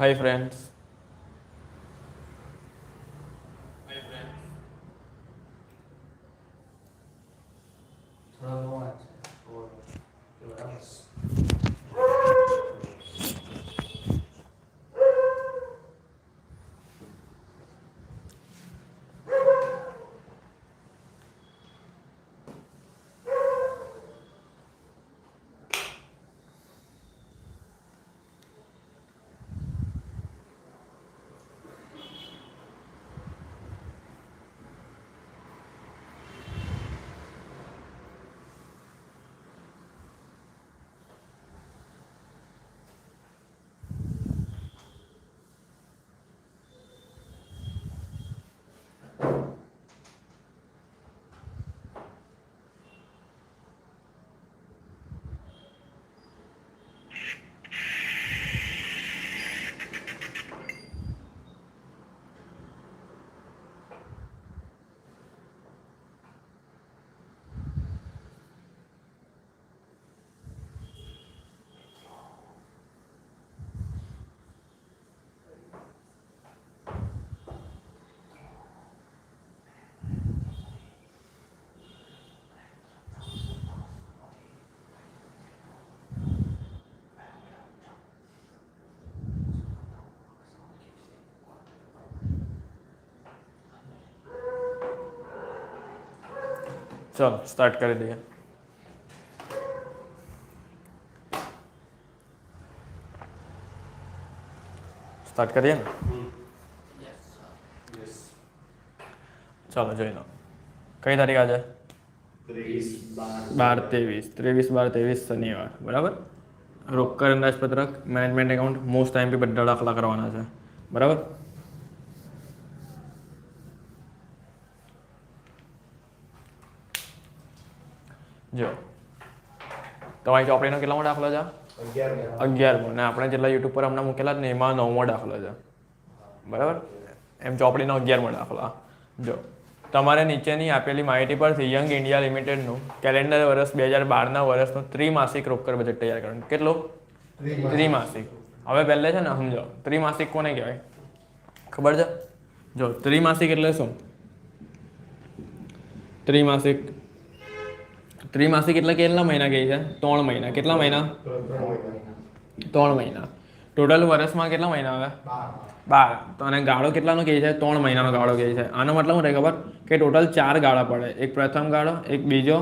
Hi friends. चलो start कर दिए. स्टार्ट करिए ना. चलो જોઈ લો. કઈ તારીખ આજે? 23/12/23 શનિવાર. બરાબર. રોકડ અંદાજપત્રક, મેનેજમેન્ટ એકાઉન્ટ, મોસ્ટ ટાઈમ પી બધા દાખલા કરવાના છે. બરાબર. જો તમારી ચોપડીનો કેટલામો દાખલો છે? 11મો. ને આપણે જેટલા યુટ્યુબ પર હમણાં મૂકેલા જ ને એમાં 9મો દાખલો છે. બરાબર. એમ ચોપડીનો 11મો દાખલો. જો તમારે નીચેની આપેલી માહિતી પરથી યંગ ઇન્ડિયા લિમિટેડનું કેલેન્ડર વર્ષ 2012ના વર્ષનું ત્રિમાસિક રોકડ બજેટ તૈયાર કરવાનું. કેટલું? ત્રિમાસિક. હવે પહેલે છે ને સમજો ત્રિમાસિક કોને કહેવાય ખબર છે? જો ત્રિમાસિક એટલે શું? ત્રિમાસિક એટલે કેટલા મહિના કહે છે? 3 મહિના. કેટલા મહિના? 3 મહિના. ટોટલ વર્ષમાં કેટલા મહિના આવે? 12. તો અને ગાળો કેટલાનો કહે છે? 3 મહિનાનો ગાળો કહે છે. આનો મતલબ શું થાય ખબર? કે ટોટલ 4 ગાળા પડે. એક પ્રથમ ગાળો, એક બીજો,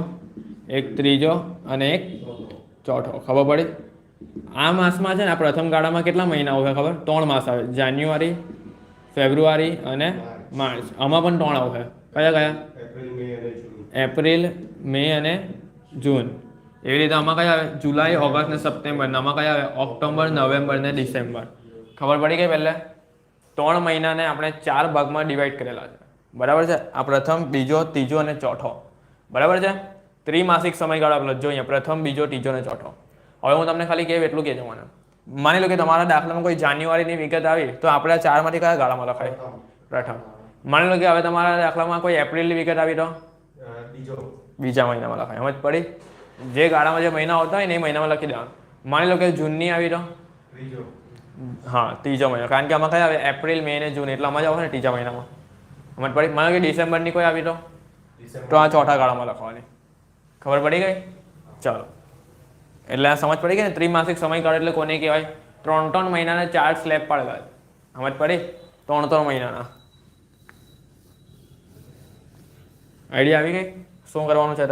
એક ત્રીજો અને એક ચોથો. ખબર પડી? આ માસમાં છે ને આ પ્રથમ ગાળામાં કેટલા મહિના આવે ખબર? 3 માસ આવે. જાન્યુઆરી, ફેબ્રુઆરી અને માર્ચ. આમાં પણ 3 આવે. કયા કયા? એપ્રિલ, મે અને જૂન. એવી રીતે આમાં કયા આવે? જુલાઈ, ઓગસ્ટ ને સપ્ટેમ્બર. આમાં કયા આવે? ઓક્ટોબર, નવેમ્બર ને ડિસેમ્બર. ખબર પડી ગઈ પહેલે? 3 મહિનાને આપણે 4 ભાગમાં ડિવાઈડ કરેલા છે. બરાબર છે. આ પ્રથમ, બીજો, ત્રીજો અને ચોથો. બરાબર છે. ત્રિમાસિક સમયગાળો આપેલો જો અહીંયા પ્રથમ, બીજો, ત્રીજો અને ચોથો. હવે હું તમને ખાલી કહું એટલું કહેજો મને. માની લો કે તમારા દાખલામાં કોઈ જાન્યુઆરીની વિગત આવી તો આપણે 4 માંથી કયા ગાળામાં લખાય? પ્રથમ. માની લો કે હવે તમારા દાખલામાં કોઈ એપ્રિલની વિગત આવી તો બીજા મહિનામાં લખાય. સમજ પડી? જે ગાળામાં જે મહિના આવતા હોય ને એ મહિનામાં લખી દેવાનું. માની લો કે જૂનની આવી તો હા ત્રીજો મહિનો. કારણ કે આમાં કયા આવે? એપ્રિલ, મે અને જૂન. એટલે આમાં જ આવે ને ત્રીજા મહિનામાં. સમજ પડી? માનો કે ડિસેમ્બરની કોઈ આવી તો આ ચોથા ગાળામાં લખવાની. ખબર પડી ગઈ? ચાલો. એટલે આ સમજ પડી ગઈ ને? ત્રિમાસિક સમયગાળો એટલે કોને કહેવાય? 3 મહિનાના 4 સ્લેબ પાડેલા. સમજ પડી? 3 મહિનાના. આઈડિયા આવી ગઈ? શું કરવાનું છે?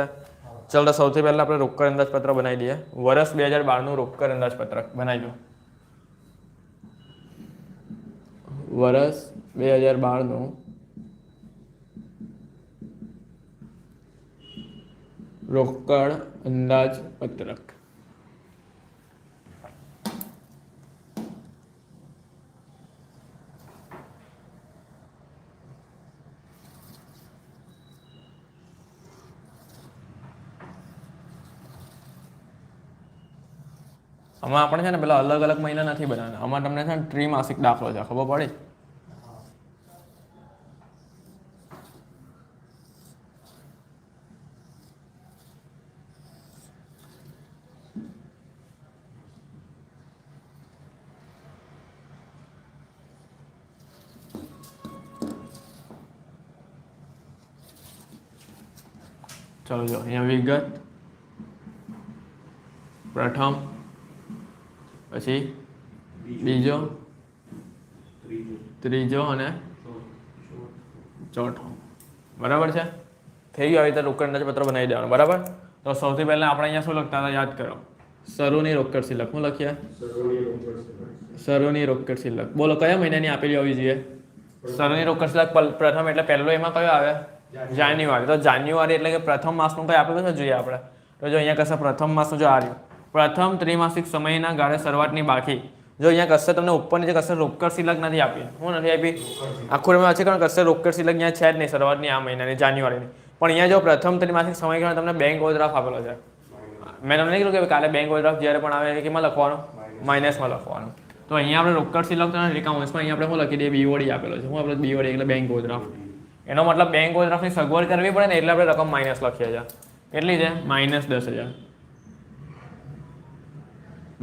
ચાલો સૌથી પહેલા આપણે રોકડ અંદાજપત્ર બનાવી દઈએ. વર્ષ 2012નું રોકડ અંદાજપત્રક બનાવી દો. વર્ષ 2012નું રોકડ અંદાજપત્રક. આમાં આપણે છે ને પેલા અલગ અલગ મહિના નથી બનાવવાના. આમાં તમને છે ને ત્રિમાસિક દાખલો છે. ખબર પડી? ચલો જો અહીંયા વિગત, પ્રથમ, પછી બીજો, ત્રીજો અને ચોથો. બરાબર છે? થઈ ગયું. આવી રીતે રોકડ અંદાજપત્ર બનાવી દેવાનું. બરાબર? તો સૌથી પહેલા આપણે અહીંયા શું લખતા હતા યાદ કરો. સરોની રોકડ શિલ્લક. શું લખીએ? સરોની રોકડ શિલ્લક. બોલો કયા મહિનાની આપેલી હોવી જોઈએ? સરોની રોકડ શિલ્લક પ્રથમ એટલે પહેલો એમાં કયો આવે? જાન્યુઆરી. તો જાન્યુઆરી એટલે કે પ્રથમ માસનું કઈ આપેલું છે જોઈએ આપણે. તો જો અહીંયા કશે પ્રથમ માસનું જો આ રહ્યું, પ્રથમ ત્રિમાસિક સમયના ગાળે શરૂઆતની બાકી. જો અહીંયા કશે તમને ઉપર નીચે કશે રોકડ શિલ્લક નથી આપી. હું નથી આપી આખું એમાં છે, કારણ કશે રોકડ શિલ્લક અહીંયા છે જ નહીં શરૂઆતની આ મહિનાની જાન્યુઆરીની. પણ અહીંયા જો પ્રથમ ત્રિમાસિક સમયગાળા તમને બેંક ઓવરડ્રાફ્ટ આપેલો છે. મેં તમને નહીં કીધું કે કાલે બેંક ઓવરડ્રાફ્ટ જ્યારે પણ આવે કેમાં લખવાનું? માઇનસમાં લખવાનું. તો અહીંયા આપણે રોકડ શિલ્લક તો નથી, કાઉન્સમાં અહીંયા આપણે શું લખી દઈએ? બીઓડી આપેલો છે. શું આપણે બીઓડી એટલે બેંક ઓવરડ્રાફ્ટ. એનો મતલબ બેંક ઓવરડ્રાફ્ટની સગવડ કરવી પડે ને, એટલે આપણે રકમ માઇનસ લખીએ છીએ. કેટલી છે? -10,000.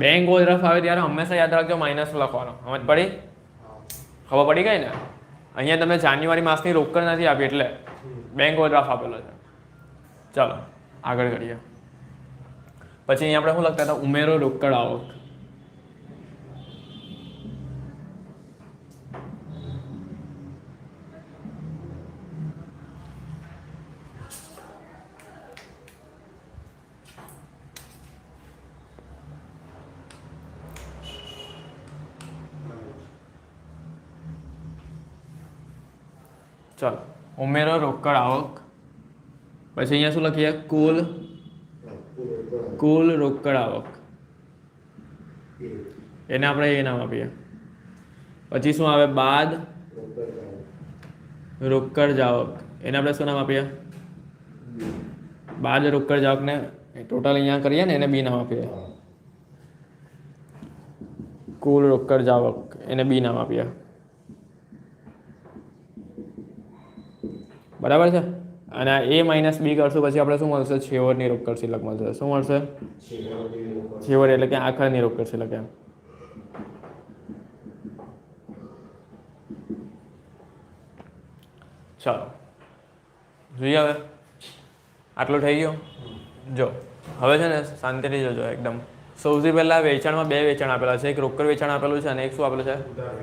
બેંક ઓવરડ્રાફ્ટ આવે ત્યારે હંમેશા યાદ રાખજો માઇનસ લખવાનો. સમજ પડી? ખબર પડી ગઈ ને? અહીંયા તમને જાન્યુઆરી માસની રોકડ નથી આપી એટલે બેંક ઓવરડ્રાફ્ટ આપેલો છે. ચાલો આગળ કરીએ. પછી અહીંયા આપણે શું લખતા હતા? ઉમેરો રોકડ આવક. ચાલો ઉમેરો રોકડ આવક. પછી અહીંયા શું લખીએ? કુલ રોકડ આવક. એને આપણે એ નામ આપીએ. પછી શું આવે? બાદ રોકડ જાવક. એને આપણે શું નામ આપીએ? બાદ રોકડ જાવકને ટોટલ અહીંયા કરીએ ને એને બી નામ આપીએ. કુલ રોકડ જાવક એને બી નામ આપીએ. બરાબર છે? અને એ માઇનસ બી કરશું પછી આપણે શું મળશે? છેવટની રોકડ શિલ્લક મળશે. શું મળશે? છેવટ એટલે કે આખરની રોકડ શિલ્લક. એમ ચાલો જોઈએ હવે. આટલું થઈ ગયું. જો હવે છે ને શાંતિથી જોજો એકદમ. સૌથી પહેલા વેચાણમાં બે વેચાણ આપેલા છે. એક રોકડ વેચાણ આપેલું છે અને એક શું આપેલું છે?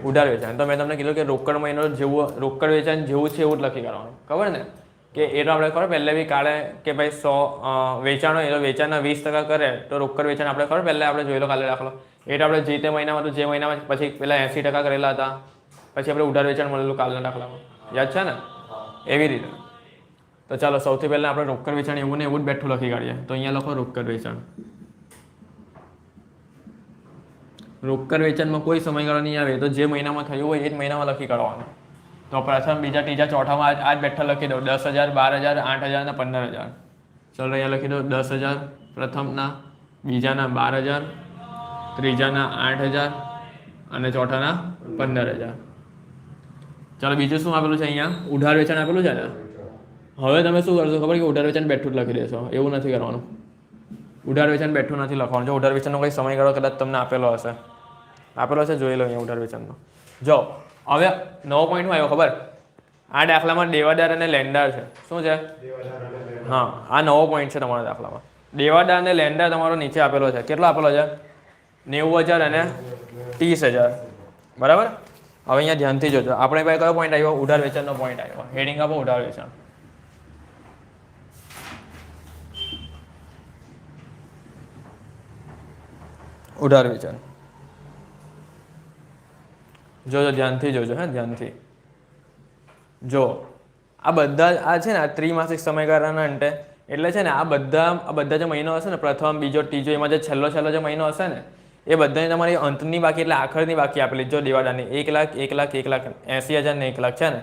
ઉધાર વેચાણ. તો મેં તમને કીધું કે રોકડ મહિનો જેવું રોકડ વેચાણ જેવું છે એવું જ લખી કાઢવાનું. ખબર ને? કે એ તો આપણે ખબર પહેલે બી કાઢે કે ભાઈ 100 વેચાણ હોય તો વેચાણના 20% કરે તો રોકડ વેચાણ આપણે ખબર પહેલા આપણે જોઈ લો કાલે દાખલો. એ તો આપણે જે તે મહિનામાં તો જે મહિનામાં પછી પેલા 80% કરેલા હતા, પછી આપણે ઉધાર વેચાણ મળેલું કાલના દાખલામાં. યાદ છે ને? એવી રીતે. તો ચાલો સૌથી પહેલા આપણે રોકડ વેચાણ એવું ને એવું જ બેઠું લખી કાઢીએ. તો અહીંયા લખો રોકડ વેચાણ. રોકડ વેચાણમાં કોઈ સમયગાળો નહીં આવે, તો જે મહિનામાં થયું હોય એ જ મહિનામાં લખી કાઢવાનું. તો પ્રથમ, બીજા, ત્રીજા, ચોથામાં આજ બેઠા લખી દો. 10,000, 12,000, 8,000 અને 15,000. ચલો અહીંયા લખી દો 10,000 પ્રથમના, બીજાના 12,000, ત્રીજાના 8,000 અને ચોથાના 15,000. ચાલો બીજું શું આપેલું છે? અહીંયા ઉધાર વેચાણ આપેલું છે ને. હવે તમે શું કરશો ખબર? કે ઉધાર વેચાણ બેઠું જ લખી દેશો. એવું નથી કરવાનું. ઉધાર વેચાણ બેઠું નથી લખવાનું. જો ઉધાર વેચાણનો કંઈ સમયગાળો કદાચ તમને આપેલો હશે, જોઈ લો અહીંયા ઉધાર વેચાણનો. જો હવે નવો પોઈન્ટ શું આવ્યો ખબર? આ દાખલામાં દેવાદાર અને લેન્ડર છે. શું છે? હા, આ નવો પોઈન્ટ છે તમારા દાખલામાં. દેવાદાર અને લેન્ડર તમારો નીચે આપેલો છે. કેટલો આપેલો છે? 90,000 અને 30,000. બરાબર? હવે અહીંયા ધ્યાનથી જોજો. આપણે પાસે કયો પોઈન્ટ આવ્યો? ઉધાર વેચાણનો પોઈન્ટ આવ્યો. હેડિંગ આપો ઉધાર વેચાણ. ઉધાર વેચાણ જોજો, ધ્યાનથી જોજો. હે ધ્યાનથી જો. આ બધા આ છે ને આ ત્રિમાસિક સમયગાળાના અંતે એટલે છે ને આ બધા જે મહિનો હશે ને, પ્રથમ, બીજો, ત્રીજો, એમાં જે છેલ્લો જે મહિનો હશે ને એ બધાની તમારી અંતની બાકી એટલે આખરની બાકી આપેલી. જો દેવાદારની 1,00,000, 1,00,000, 1,80,000 ને 1,00,000 છે ને,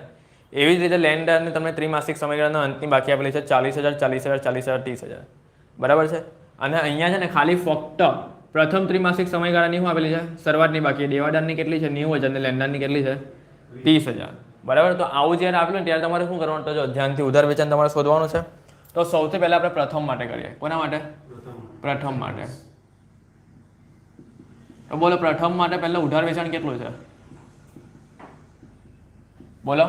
એવી જ રીતે લેન્ડરની તમને ત્રિમાસિક સમયગાળાના અંતની બાકી આપેલી છે 40,000, 40,000, 40,000, 30,000. બરાબર છે? અને અહીંયા છે ને ખાલી ફક્ત પ્રથમ ત્રિમાસિક સમયગાળાની શું આપેલી છે? શરૂઆતની બાકી. દેવાદારની કેટલી છે? 90,000 અને લેન્ડરની કેટલી છે? 30,000. બરાબર? તો આવું જ્યારે આપેલું ત્યારે તમારે શું કરવાનું? તો જો ધ્યાનથી ઉધાર વેચાણ તમારે શોધવાનું છે. તો સૌથી પહેલા આપણે પ્રથમ માટે કરીએ. કોના માટે? પ્રથમ માટે. તો બોલો પ્રથમ માટે પહેલા ઉધાર વેચાણ કેટલું છે? બોલો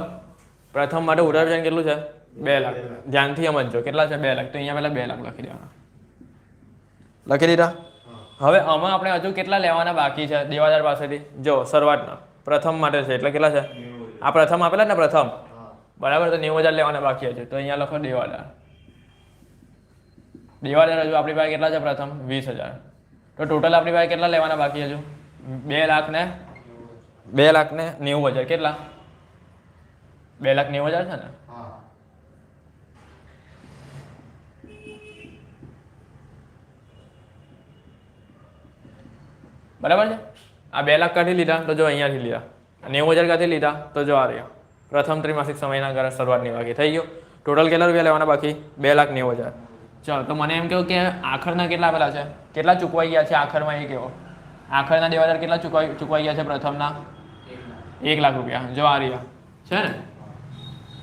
પ્રથમ માટે ઉધાર વેચાણ કેટલું છે? 2 લાખ. ધ્યાનથી સમજજો કેટલા છે 2 લાખ. તો અહીંયા પહેલા 2 લાખ લખી દેવાના. લખી દીધા. હવે આમાં આપણે હજુ કેટલા લેવાના બાકી છે દેવાદાર પાસેથી? જો શરૂઆતના પ્રથમ માટે છે એટલે કેટલા છે? આ પ્રથમ આપેલા ને પ્રથમ, બરાબર. તો 90,000 લેવાના બાકી છે. તો અહીંયા લખો દેવાદાર. દેવાદાર હજુ આપણી પાસે કેટલા છે? પ્રથમ 20,000. તો ટોટલ આપણી પાસે કેટલા લેવાના બાકી હજુ? 2,90,000. કેટલા? 2,90,000 છે ને? બરાબર છે. આ 2 લાખ કાઢી લીધા તો જો અહીંયાથી લીધા. 90,000 કાઢી લીધા તો જો આ રહ્યા પ્રથમ ત્રિમાસિક સમયના ગાળા શરૂઆતની બાકી થઈ ગયો. ટોટલ કેટલા રૂપિયા લેવાના બાકી? 2,90,000. ચાલો તો મને એમ કહો કે આખરના કેટલા આપેલા છે? કેટલા ચૂકવાઈ ગયા છે આખરમાં? એ કહો. આખરના દેવાદાર કેટલા ચૂકવાઈ ગયા છે પ્રથમના? 1 લાખ રૂપિયા. જો આ રહ્યા છે ને.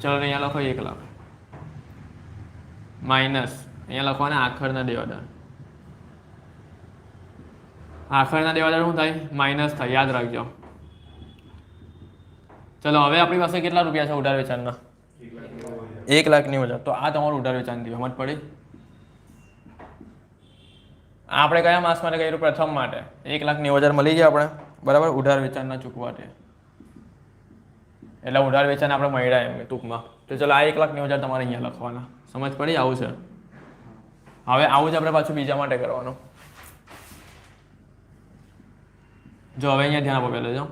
ચલો અહીંયા લખો 1 લાખ માઇનસ અહીંયા લખવાના આખરના દેવાદાર. આખરના દેવાદાર શું થાય? માઇનસ થાય, યાદ રાખજો. ચલો હવે આપણી પાસે કેટલા રૂપિયા છે ઉધાર વેચાણના? 1,90,000. તો આ તમારું ઉધાર વેચાણ થયું. સમજ પડી? આપણે કયા માસ માટે કર્યું? પ્રથમ માટે. 1,90,000 મળી ગયા આપણે, બરાબર. ઉધાર વેચાણના ચૂકવા છે એટલે ઉધાર વેચાણ આપણે મળ્યા એમ ટૂંકમાં. તો ચલો આ 1,90,000 તમારે અહીંયા લખવાના. સમજ પડી? આવું છે. હવે આવું જ આપણે પાછું બીજા માટે કરવાનું. જો હવે અહીંયા ધ્યાન આપો પહેલાં. જો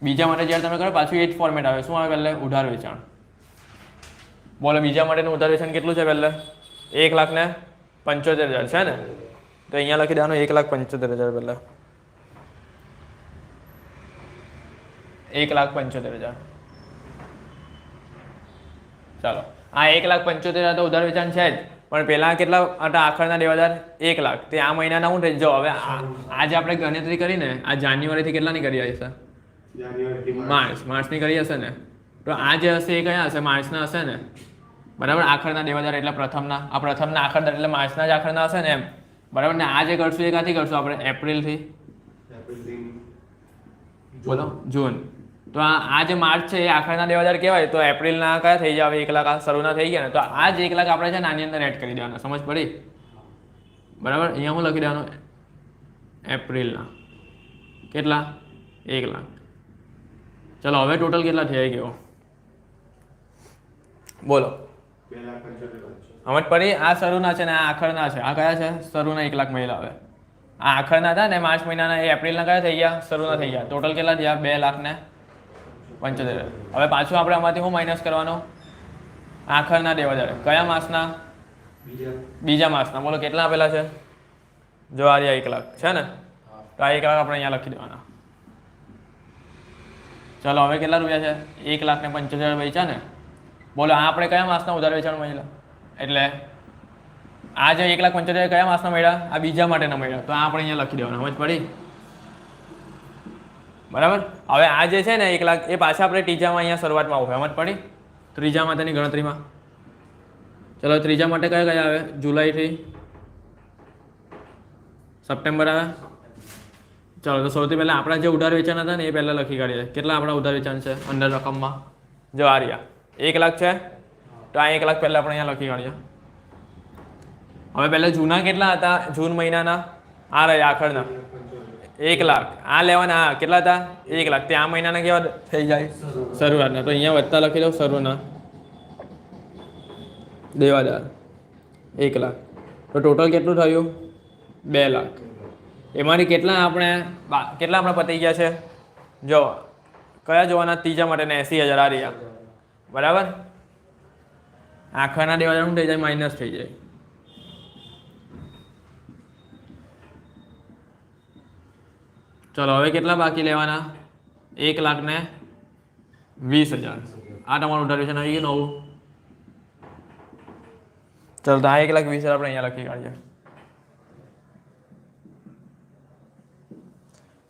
બીજા માટે જ્યારે તમે કરો પાછું એ જ ફોર્મેટ આવે. શું આવે પહેલાં? ઉધાર વેચાણ. બોલો બીજા માટેનું ઉધાર વેચાણ કેટલું છે પહેલાં? 1,75,000 છે ને? તો અહીંયા લખી દેવાનું 1,75,000 પહેલાં. 1,75,000. ચાલો આ 1,75,000 તો ઉધાર વેચાણ છે જ, પણ પહેલા કેટલા હતા આખરના દેવાદાર? 1 લાખ. તે આ મહિનાના શું થઈ? જો હવે આજે આપણે ગણતરી કરીને આ જાન્યુઆરીથી કેટલાની કરી હશે? માર્ચની કરી હશે ને? તો આ જે હશે એ કયા હશે? માર્ચના હશે ને, બરાબર. આખરના દેવાદાર એટલે પ્રથમના. આ પ્રથમના આખરદાર એટલે માર્ચના જ આખરના હશે ને, એમ બરાબર ને. આ જે કરશું એ ક્યાંથી કરશું આપણે? એપ્રિલથી. બોલો જૂન. તો આ જે માર્ચ છે એ આખરના દેવાદાર કહેવાય. તો એપ્રિલના કયા થઈ જાય? 1 લાખ આ શરૂના થઈ ગયા ને. તો આ જ 1 લાખ આપણે છે ને આની અંદર એડ કરી દેવાના. સમજ પડી? બરાબર. અહીંયા હું લખી દેવાનું એપ્રિલના કેટલા? 1 લાખ. ચલો હવે ટોટલ કેટલા થઈ ગયો? બોલો. સમજ પડી? આ શરૂના છે ને આ આખરના છે. આ કયા છે? શરૂના 1 લાખ મહિલા. હવે આ આખરના હતા ને માર્ચ મહિનાના, એ એપ્રિલના કયા થઈ ગયા? શરૂના થઈ ગયા. ટોટલ કેટલા થયા? 2,75,000. હવે પાછું આપણે આમાંથી શું માઇનસ કરવાનું? આખરના દેવાદાર. કયા માસના? બીજા માસના. બોલો કેટલા આપેલા છે? જો આ 1 લાખ છે ને. તો આ 1 લાખ આપણે અહીંયા લખી દેવાના. ચલો હવે કેટલા રૂપિયા છે? 1,75,000 વેચા ને. બોલો આ આપણે કયા માસના ઉધાર વેચાણ મળ્યા? એટલે આ જે 1,75,000 કયા માસના મળ્યા? આ બીજા માટેના મળ્યા. તો આ આપણે અહીંયા લખી દેવાના. સમજ પડી? બરાબર. હવે આ જે છે ને 1 લાખ એ પાછા આપણે ત્રીજામાં અહીંયા શરૂઆતમાં આવે. સમજ પડી? ત્રીજા માટેની ગણતરીમાં. ચલો ત્રીજા માટે કયા કયા આવે? જુલાઈથી સપ્ટેમ્બર આવે. ચલો તો સૌથી પહેલાં આપણા જે ઉધાર વેચાણ હતા ને એ પહેલાં લખી કાઢીએ. કેટલા આપણા ઉધાર વેચાણ છે અંદર રકમમાં? જો આ રહ્યા 1 લાખ છે. તો આ 1 લાખ પહેલાં આપણે અહીંયા લખી કાઢીએ. હવે પહેલાં જૂના કેટલા હતા? જૂન મહિનાના આ રહ્યા આખરના 1 લાખ. આ લેવાના આ કેટલા હતા? 1 લાખ. તે આ મહિનાના કેવા થઈ જાય? શરૂઆતના. તો અહીંયા વધતા લખી દઉં શરૂના દેવાદાર 1 લાખ. તો ટોટલ કેટલું થયું? 2 લાખ. એમાંથી કેટલા આપણે પતી ગયા છે? જો કયા જોવાના? ત્રીજા માટેના 80,000 આ રહ્યા, બરાબર. આખરના દેવાદાર શું થઈ જાય? માઇનસ થઈ જાય. ચલો હવે કેટલા બાકી લેવાના? 1,20,000. આ તમારું ઉધાર વેચાણ આવી ગયું નવું. ચલો તો આ 1,20,000 આપણે અહીંયા લખી કાઢીએ.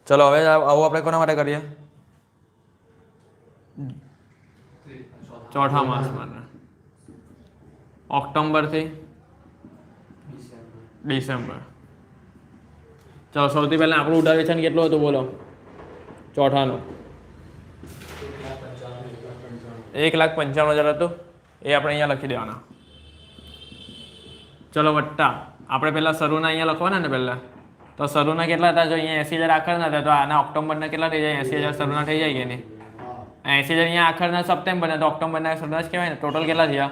ચલો હવે આવું આપણે કોના માટે કરીએ? ચોથા માસ માટે. ઓક્ટોબરથી ડિસેમ્બર. ચલો સૌથી પહેલાં આપણું ઉધાર વેચાણ કેટલું હતું? બોલો ચોથાનું. 1,95,000 હતું. એ આપણે અહીંયા લખી દેવાના. ચલો વટ્ટા આપણે પહેલાં શરૂના અહીંયા લખવાના ને પહેલાં. તો શરૂના કેટલા હતા? જો અહીંયા 80,000 આખરના હતા તો આના ઓક્ટોબરના કેટલા થઈ જાય? 80,000 શરૂના થઈ જાય કે નહીં? 80,000 અહીંયા આખરના સપ્ટેમ્બરના, તો ઓક્ટોબરના શરૂના જ કહેવાય ને. ટોટલ કેટલા થયા?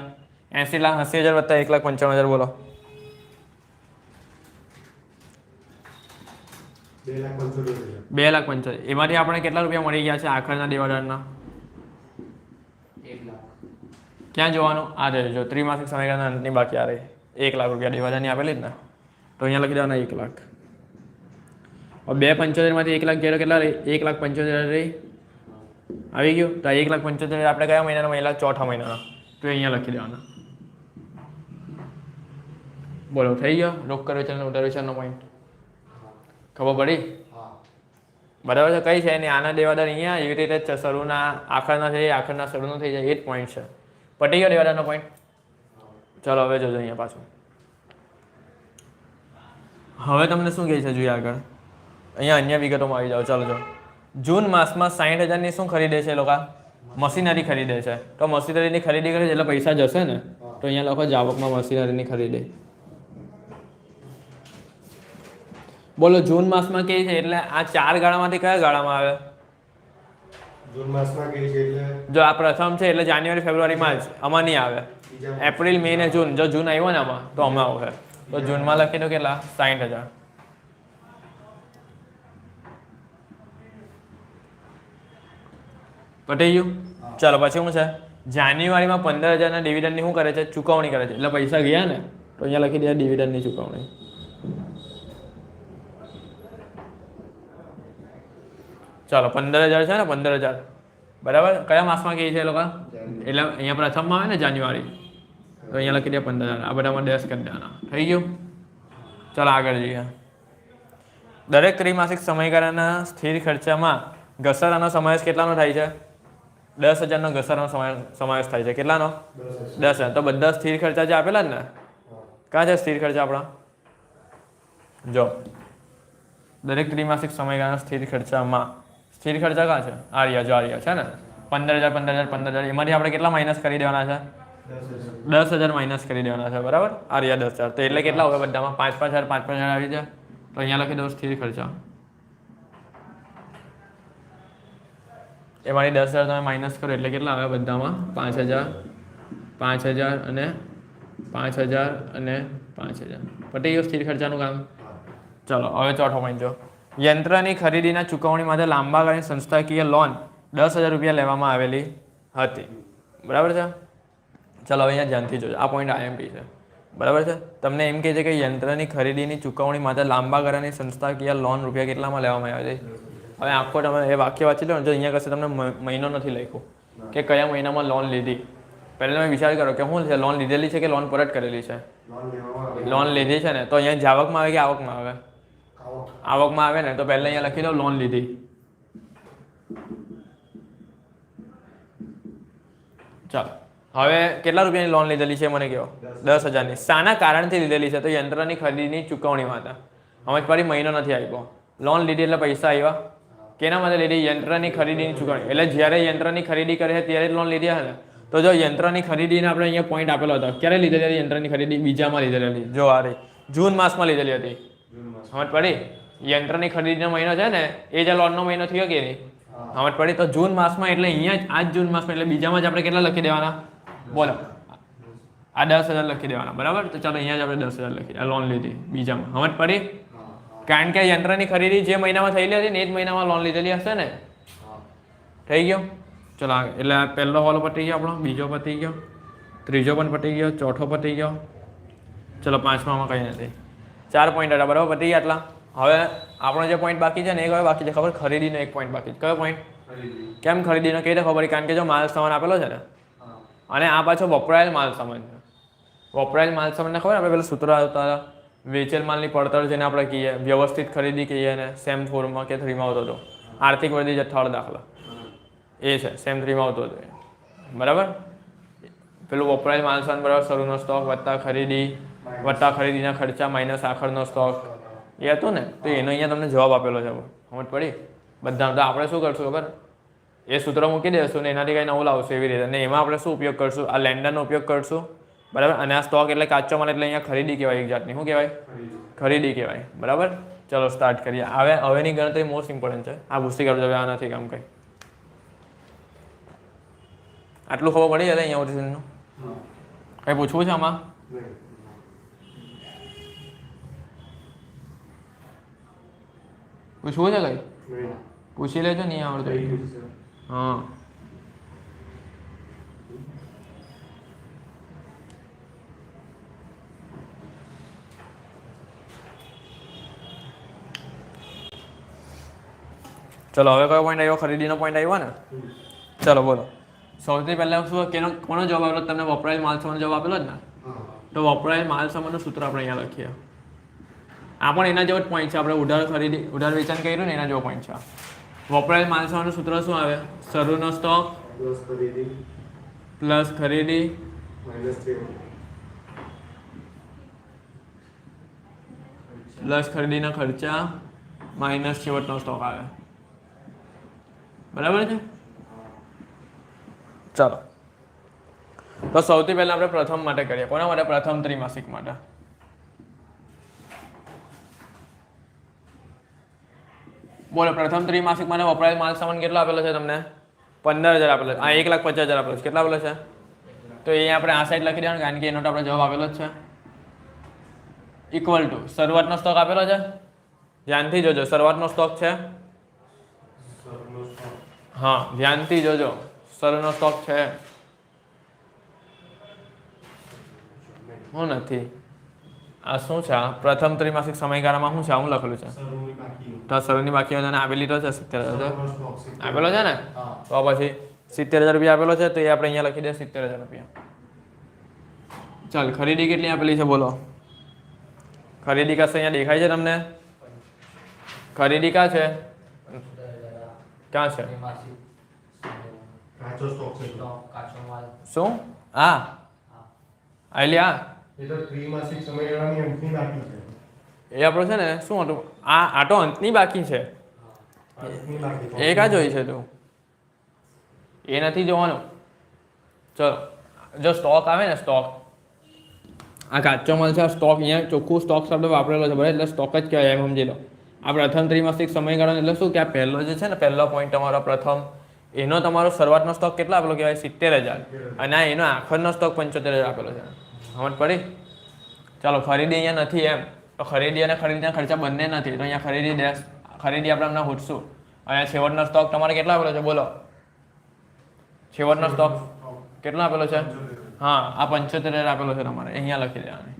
80,80,000 વત્તા 1,95,000 બોલો. 2,75,000. એમાંથી આપણે કેટલા રૂપિયા મળી ગયા છે આખરના દેવાદારના? 1 લાખ. ક્યાં જોવાનું? આ રહે જો ત્રિમાસિક સમયગાળાના અંતની બાકી આ રહી 1 લાખ રૂપિયા દેવાદારની આપેલી જ ને. તો અહીંયા લખી દેવાના 1 લાખ. હવે 2,75,000માંથી 1 લાખ જેરો કેટલા રહી? 1,75,000 રહી. આવી ગયું. તો 1,75,000 આપણે કયા મહિનાના મળેલા? ચોથા મહિનાના. તો અહીંયા લખી દેવાના. બોલો થઈ ગયો રોકડ વેચાણ અને ઉધાર વેચાણનો પોઈન્ટ? ખબર પડી? બરાબર છે. કઈ છે એની આના દેવાદાર અહીંયા એવી રીતે જ છે. શરૂના આખરના થઈ જાય, આખરના શરૂનું થઈ જાય, એ જ પોઈન્ટ છે. પટી ગયો દેવાદારનો પોઈન્ટ? ચલો હવે જોજો અહીંયા પાછું. હવે તમને શું કહે છે જોઈએ આગળ? અહીંયા અન્ય વિગતોમાં આવી જાઓ. ચાલો જો જૂન માસમાં 60,000ની શું ખરીદે છે લોકો? મશીનરી ખરીદે છે. તો મશીનરીની ખરીદી કરે છે એટલે પૈસા જશે ને. તો અહીંયા લખો જાવકમાં મશીનરીની ખરીદે. બોલો જૂન માસમાં કે છે એટલે આ 4 ગાળામાંથી કયા ગાળામાં આવે? જૂન માસમાં કે છે એટલે જો આ પ્રથમ છે એટલે જાન્યુઆરી ફેબ્રુઆરી માર્ચ આમાં નહીં આવે. એપ્રિલ મે ને જૂન. જો જૂન આવ્યો ને આમાં તો આમાં આવશે. તો જૂનમાં લખી દો કેટલા? 60,000. પટી ગયું? ચાલો પછી શું છે? જાન્યુઆરીમાં 15,000ના ડિવિડન્ડની શું કરે છે? ચૂકવણી કરે છે. એટલે પૈસા ગયા ને તો અહીંયા લખી દે ડિવિડન્ડની ચૂકવણી. ચાલો 15,000 છે ને 15,000 બરાબર. કયા માસમાં કહે છે એ લોકો? એટલે અહીંયા પ્રથમમાં આવે ને જાન્યુઆરી. તો અહીંયા લખી દે 15,000. આ બધામાં ડેશ કરી દેવાના. થઈ ગયું? ચાલો આગળ જઈએ. દરેક ત્રિમાસિક સમયગાળાના સ્થિર ખર્ચામાં ઘસારાનો સમાવેશ કેટલાનો થાય છે? 10,000નો ઘસારાનો સમાવેશ થાય છે. કેટલાનો? 10,000. તો બધા સ્થિર ખર્ચા જે આપેલા જ ને? ક્યાં છે સ્થિર ખર્ચા આપણા? જો દરેક ત્રિમાસિક સમયગાળાના સ્થિર ખર્ચામાં સ્થિર ખર્ચા ક્યાં છે? આર્યા જો આર્યા છે ને 15,000 15,000 15,000. એમાંથી આપણે કેટલા માઇનસ કરી દેવાના છે? 10,000 માઇનસ કરી દેવાના છે. બરાબર. આર્યા 10,000. તો એટલે કેટલા હોય બધામાં? 5,000 5,000 આવી જાય. તો અહીંયા લખી દો સ્થિર ખર્ચા. એમાંથી 10,000 તમે માઇનસ કરો એટલે કેટલા આવે બધામાં? 5,000 5,000 અને 5,000 અને 5,000. પટી ગયું સ્થિર ખર્ચાનું કામ. ચલો હવે ચોથો પોઈન્ટ જો યંત્રની ખરીદીના ચૂકવણી માટે લાંબા ગાળાની સંસ્થાકીય લોન 10,000 રૂપિયા લેવામાં આવેલી હતી. બરાબર છે. ચલો હવે અહીંયા ધ્યાનથી જોજો. આ પોઈન્ટ આઈએમપી છે. બરાબર છે. તમને એમ કહે છે કે યંત્રની ખરીદીની ચૂકવણી માટે લાંબા ગાળાની સંસ્થાકીય લોન રૂપિયા કેટલામાં લેવામાં આવે છે? હવે આખો તમે એ વાક્ય વાંચી લો ને. જો અહીંયા કશે તમને મહિનો નથી લખ્યો કે કયા મહિનામાં લોન લીધી. પહેલાં તમે વિચાર કરો કે શું છે? લોન લીધેલી છે કે લોન પરત કરેલી છે? લોન લીધી છે ને. તો અહીંયા જાવકમાં આવે કે આવકમાં આવે? આવકમાં આવે ને. તો પહેલાં અહીંયા લખી દો લોન લીધી. ચાલો હવે કેટલા રૂપિયાની લોન લીધેલી છે મને કહો? 10,000ની. શાના કારણથી લીધેલી છે? તો યંત્રની ખરીદીની ચૂકવણી માટે. હવે ફરી મહિનો નથી આપ્યો. લોન લીધી એટલે પૈસા આવ્યા. કેના માટે લીધી? યંત્રની ખરીદીની ચૂકવણી. એટલે જ્યારે યંત્રની ખરીદી કરે છે ત્યારે જ લોન લીધી હશે ને. તો જો યંત્રની ખરીદીને આપણે અહીંયા પોઈન્ટ આપેલો હતો. ક્યારે લીધેલી હતી યંત્રની ખરીદી? બીજામાં લીધેલી હતી. જો આ રહી જૂન માસમાં લીધેલી હતી. સમજ પડી? યંત્રની ખરીદીનો મહિનો છે ને એ જ લોનનો મહિનો થયો કે નહીં? સમજ પડી? તો જૂન માસમાં એટલે અહીંયા જ આ જ જૂન માસમાં એટલે બીજામાં જ આપણે કેટલા લખી દેવાના? બોલો આ 10,000 લખી દેવાના. બરાબર. તો ચાલો અહીંયા જ આપણે 10,000 લખી. આ લોન લીધી બીજામાં. સમજ પડી? કારણ કે યંત્રની ખરીદી જે મહિનામાં થયેલી હતી ને એ જ મહિનામાં લોન લીધેલી હશે ને. થઈ ગયો? ચલો એટલે આ પહેલો હોલો પતી ગયો આપણો. બીજો પતી ગયો. ત્રીજો પણ પતી ગયો. ચોથો પતી ગયો. ચલો પાંચમામાં કંઈ નથી. 4 પોઈન્ટ હતા. બરાબર. પતી ગયા આટલા. હવે આપણો જે પોઈન્ટ બાકી છે ને એ કયો બાકી છે ખબર? ખરીદીનો એક પોઈન્ટ બાકી છે. કયો પોઈન્ટ? કેમ ખરીદીનો? કઈ રીતે ખબર? કારણ કે જો માલ સામાન આપેલો છે ને અને આ પાછો વપરાયેલ માલ સામાન છે. વપરાયેલ માલ સામાનને ખબર આપણે પેલા સૂત્રો આવતા હતા વેચેલ માલની પડતર જેને આપણે કહીએ, વ્યવસ્થિત ખરીદી કહીએ ને સેમ 4માં કે 3માં આવતો હતો આર્થિક વૃદ્ધિ જથ્થાવાળો દાખલો. એ છે સેમ 3માં આવતો હતો. બરાબર. પેલું વપરાયેલ માલ સામાન બરાબર શરૂનો સ્ટોક વત્તા ખરીદીના ખર્ચા માઇનસ આખરનો સ્ટોક એ હતું ને. તો એનો અહીંયા તમને જવાબ આપેલો છે. સમજ પડી બધા? તો આપણે શું કરશું ખબર? એ સૂત્ર મૂકી દેશું ને એનાથી કંઈ નવું લાવશું એવી રીતે. ને એમાં આપણે શું ઉપયોગ કરશું? આ લેન્ડરનો ઉપયોગ કરશું, બરાબર. અને આ સ્ટોક એટલે કાચો માલ એટલે અહીંયા ખરીદી કહેવાય, એક જાતની. શું કહેવાય? ખરીદી કહેવાય, બરાબર. ચલો સ્ટાર્ટ કરીએ. હવેની ગણતરી મોસ્ટ ઇમ્પોર્ટન્ટ છે. આ ભૂસી કાઢો, હવે આ નથી કામ કંઈ. આટલું ખબર પડી જાય અહીંયા ઓરિજિનલનું? કંઈ પૂછવું છે આમાં? પૂછવું છે કંઈ? પૂછી લેજો, નહીં આવડતું. હા, ચલો હવે કયો પોઈન્ટ આવ્યો? ખરીદીનો પોઈન્ટ આવ્યો ને? ચલો બોલો. સૌથી પહેલા શું કોનો જવાબ આપેલો? તમને વપરાયેલ માલ સામાનનો જવાબ આપેલો જ ને? તો વપરાયેલ માલ સામાનનું સૂત્ર આપણે અહીંયા લખીએ. આ પણ એના જેવો જ પોઈન્ટ છે. આપણે ઉધાર વેચાણ કર્યું ને એના જેવો પોઈન્ટ છે. વપરાયેલ માલ સામાનનું સૂત્ર શું આવે? શરૂનો સ્ટોક પ્લસ ખરીદી પ્લસ ખરીદીના ખર્ચા માઇનસ છેવટનો સ્ટોક આવે. બરાબર છે? ચાલો, તો સૌથી પહેલા આપણે પ્રથમ માટે કરીએ. કોના માટે? પ્રથમ ત્રિમાસિક માટે. બોલો, પ્રથમ ત્રિમાસિક માટે વપરાયેલ માલ સામાન કેટલો આપેલો છે તમને? 15,000 આપેલો છે. આ 1,50,000 આપેલો છે. કેટલા આપેલો છે? તો એ આપણે આ સાઈડ લખી દેવાનું, કારણ કે એનો તો આપણે જવાબ આપેલો જ છે. ઇક્વલ ટુ શરૂઆતનો સ્ટોક આપેલો છે. ધ્યાનથી જોજો, શરૂઆતનો સ્ટોક છે. હા, ધ્યાનથી જોજો, શરૂનો સ્ટોક છે. હું નથી. આ શું છે? આ પ્રથમ ત્રિમાસિક સમયગાળામાં શું છે? હું લખેલું છે? તો શરૂની બાકી અને આપેલી તો છે 70,000 આપેલો છે ને? તો પછી 70,000 રૂપિયા આપેલો છે, તો એ આપણે અહીંયા લખી દે 70,000 રૂપિયા. ચાલ, ખરીદી કેટલી આપેલી છે બોલો? ખરીદી કશે અહીંયા દેખાય છે તમને? ખરીદી ક્યાં છે? ક્યાં છે? શું? હા, આલી આ એ તો ત્રિમાસિક સમયગાળાની અંતની બાકી છે. એ આપણું છે ને શું હતું? આ તો અંતની બાકી છે. એ ક્યાં જોઈ છે તું? એ નથી જોવાનું. ચલો, જો સ્ટોક આવે ને, સ્ટોક, આ કાચો માલ છે. સ્ટોક અહીંયા ચોખ્ખું સ્ટોક શબ્દ વાપરેલો છે, બરાબર? એટલે સ્ટોક જ કહેવાય, એમ સમજી લો. આ પ્રથમ ત્રિમાસિક સમયગાળો એટલે શું? કે આ પહેલો જે છે ને, પહેલો પોઈન્ટ તમારો પ્રથમ, એનો તમારો શરૂઆતનો સ્ટોક કેટલો આપેલો કહેવાય? 70,000. અને આ એનો આખરનો સ્ટોક 75,000 આપેલો છે. સમજ પડી? ચાલો, ખરીદી અહીંયા નથી એમ, તો ખરીદી અને ખરીદીના ખર્ચા બંને નથી, તો અહીંયા ખરીદી આપણે હમણાં હોટશું. અહીંયા છેવટનો સ્ટોક તમારે કેટલો આપેલો છે બોલો? છેવટનો સ્ટોક કેટલો આપેલો છે? હા, આ 75,000 આપેલો છે તમારે, અહીંયા લખી દેવાની.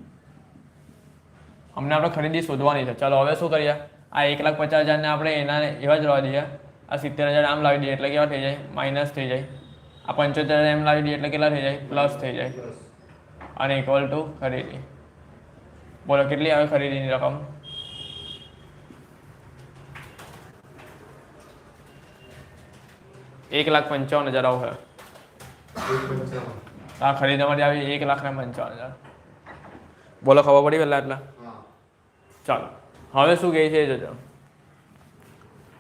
અમને આપણે ખરીદી શોધવાની છે. ચાલો હવે શું કરીએ? આ 1,50,000 ને આપણે એના એવા જ રહેવા દઈએ. આ 70,000 આમ લાવી દઈએ એટલે કેવા થઈ જાય? માઇનસ થઈ જાય. આ 75,000 એમ લાવી દઈએ એટલે કેટલા થઈ જાય? પ્લસ થઈ જાય. અને ઇક્વલ ટુ ખરીદી. બોલો, કેટલી આવે ખરીદીની રકમ? $1,55,000 આવશે. આ ખરીદવામાં આવી 1,55,000. બોલો, ખબર પડી પહેલા એટલા? ચાલો, હવે શું કહે છે એ જોજો.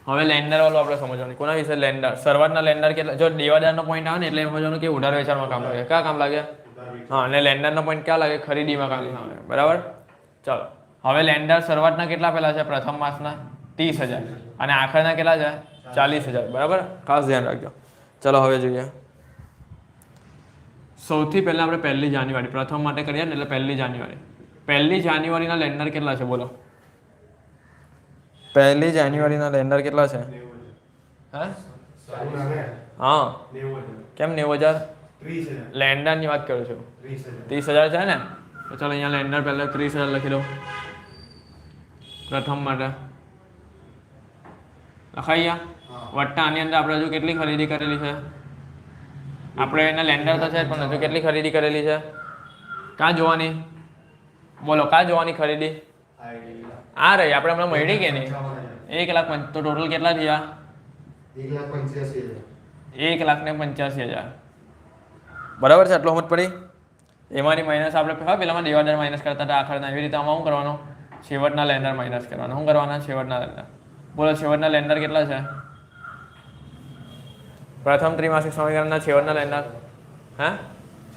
હવે લેન્ડર વાળું આપણે સમજવાનું. કોના વિશે? લેન્ડર. શરૂઆતના લેન્ડર કેટલા? જો દેવાદારનો પોઈન્ટ આવે ને એટલે એમ સમજવાનું કે ઉધાર વેચાણમાં કામ લાગે. ક્યાં કામ લાગે? હા, અને લેન્ડરનો પોઈન્ટ ક્યાં લાગે? ખરીદીમાં કામ લાગે, બરાબર? ચાલો, હવે લેન્ડર શરૂઆતના કેટલા પેલા છે? પ્રથમ માસના 30,000 અને આખરના કેટલા છે? 40,000, બરાબર? ખાસ ધ્યાન રાખજો. ચલો હવે જોઈએ. સૌથી પહેલા આપણે 1 જાન્યુઆરી પ્રથમ માટે કરીએ ને, એટલે 1 જાન્યુઆરી. 1 જાન્યુઆરીના લેન્ડર કેટલા છે બોલો? 1 જાન્યુઆરીના લેન્ડર કેટલા છે? હા, કેમ 90,000? લેન્ડરની વાત કરું છું. 30,000 છે ને? તો ચાલો અહીંયા લેન્ડર પહેલા 30,000 લખી દો પ્રથમ માટે. લખાઈ? વટ્ટા આની અંદર આપણે હજુ કેટલી ખરીદી કરેલી છે? આપણે એના લેન્ડર તો છે પણ હજુ કેટલી ખરીદી કરેલી છે? કાં જોવાની? બોલો, કાં જોવાની ખરીદી? આ રહી, આપણે હમણાં મળી કે નહીં? 1,85,000. તો ટોટલ કેટલા થયા? 1,85,000. બરાબર છે? આટલો સમજ પડી? એમાંની માઇનસ આપણે પેલામાં દેવાદાર માઇનસ કરતા હતા આખરના, એવી રીતે આમાં શું કરવાનું? છેવટના લેન્ડર માઇનસ કરવાના. શું કરવાના? છેવટના લેન્ડર. બોલો, છેવટના લેન્ડર કેટલા છે? પ્રથમ ત્રિમાસિક સમયગાળાના છેવટના લેન્ડર હા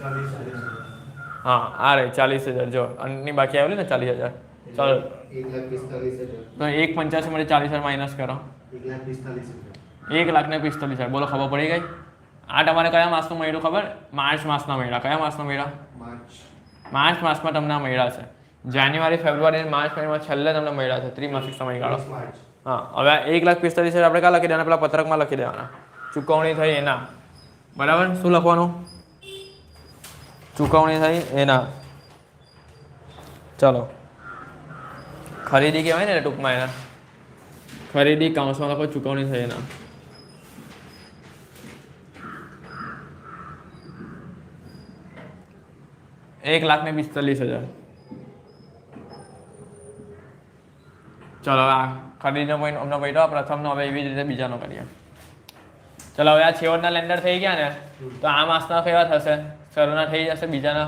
40,000 હા આ રહી 40,000 જો અંતની બાકી આવેલી ને 40,000 ચાલો 1,45,000 તો 1,85 માંથી 40,000 માઇનસ કરો 1,45,000 1,45,000 બોલો ખબર પડી ગઈ આ તમારે કયા માસનું મળ્યું ખબર માર્ચ માસના મળ્યા કયા માસના મળ્યા માર્ચ માસમાં તમને આ મળ્યા છે જાન્યુઆરી ફેબ્રુઆરી અને માર્ચ મહિનામાં છેલ્લે તમને મળ્યા છે ત્રિમાસિક સમયગાળો હા હવે 1,45,000 આપણે ક્યાં લખી દેવાના પેલા પત્રકમાં લખી દેવાના ચૂકવણી થઈ એના બરાબર શું લખવાનું ચૂકવણી થઈ એના ચાલો ખરીદી કહેવાય ને ટૂંકમાં એના ખરીદી કાઉન્સમાં લખો ચૂકવણી થઈ એના $1,45,000 ચલો આ ખરીદીનો પોઈન્ટ અમને પડ્યો પ્રથમનો હવે એવી જ રીતે બીજાનો કરીએ ચલો હવે આ છેવટના લેન્ડર થઈ ગયા ને તો આ માસના કેવા થશે શરૂના થઈ જશે બીજાના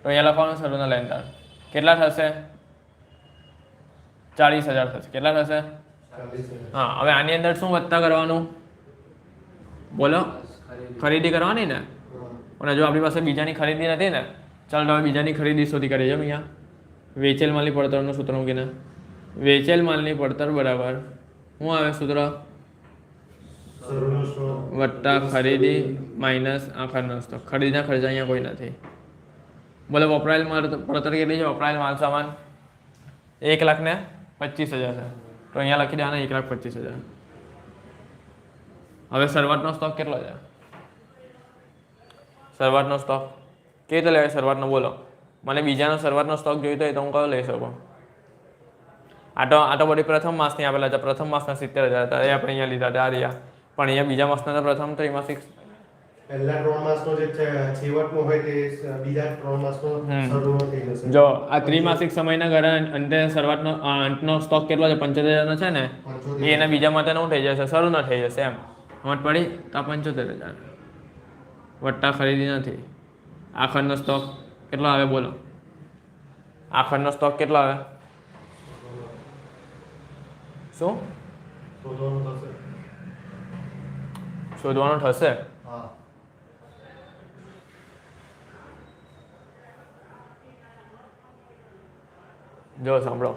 તો અહીંયા લખવાનું શરૂના લેન્ડર કેટલા થશે 40,000 થશે કેટલા થશે 40,000 હા હવે આની અંદર શું વત્તા કરવાનું બોલો ખરીદી કરવાની ને અને જો આપણી પાસે બીજાની ખરીદી નથી ને ચાલો હવે બીજાની ખરીદી શોધી કરીએ છીએ અહીંયા વેચેલ માલની પડતરનું સૂત્ર મૂકીને વેચેલ માલની પડતર બરાબર શું આવે સૂત્ર વત્તા ખરીદી માઇનસ આખરનો સ્ટોક ખરીદીના ખર્ચા અહીંયા કોઈ નથી બોલો વપરાયેલ માલ પડતર કેટલી છે વપરાયેલ માલ સામાન 1,25,000 છે તો અહીંયા લખી દેવાના 1,25,000 હવે શરૂઆતનો સ્ટોક કેટલો છે શરૂઆતનો સ્ટોક કેવી રીતે લેવાય શરૂઆતનો બોલો મને બીજાનો શરૂઆતનો સ્ટોક જોઈતો હોય તો હું કયો લઈ શકું આ તો બધી પ્રથમ માસની આપેલા છે પ્રથમ માસના 70,000 હતા એ આપણે અહીંયા લીધા હતા આ રહ્યા પણ અહીંયા બીજા માસના તો પ્રથમ ત્રિમાસિક પહેલા 3 માસનો જે છેવટનો હોય તે બીજા 3 માસનો શરૂનો થઈ જશે જો આ ત્રિમાસિક સમયના ગાળા અંતે શરૂઆતનો અંતનો સ્ટોક કેટલો છે 75,000 નો છે ને એ એના બીજા માટે નું થઈ જશે શરૂનો થઈ જશે એમ સમજ પડી તો 75,000 વટ્ટા ખરીદી નથી આખરનો સ્ટોક કેટલો આવે બોલો આખરનો સ્ટોક કેટલો આવે શું શોધવાનું થશે હા જો સાંભળો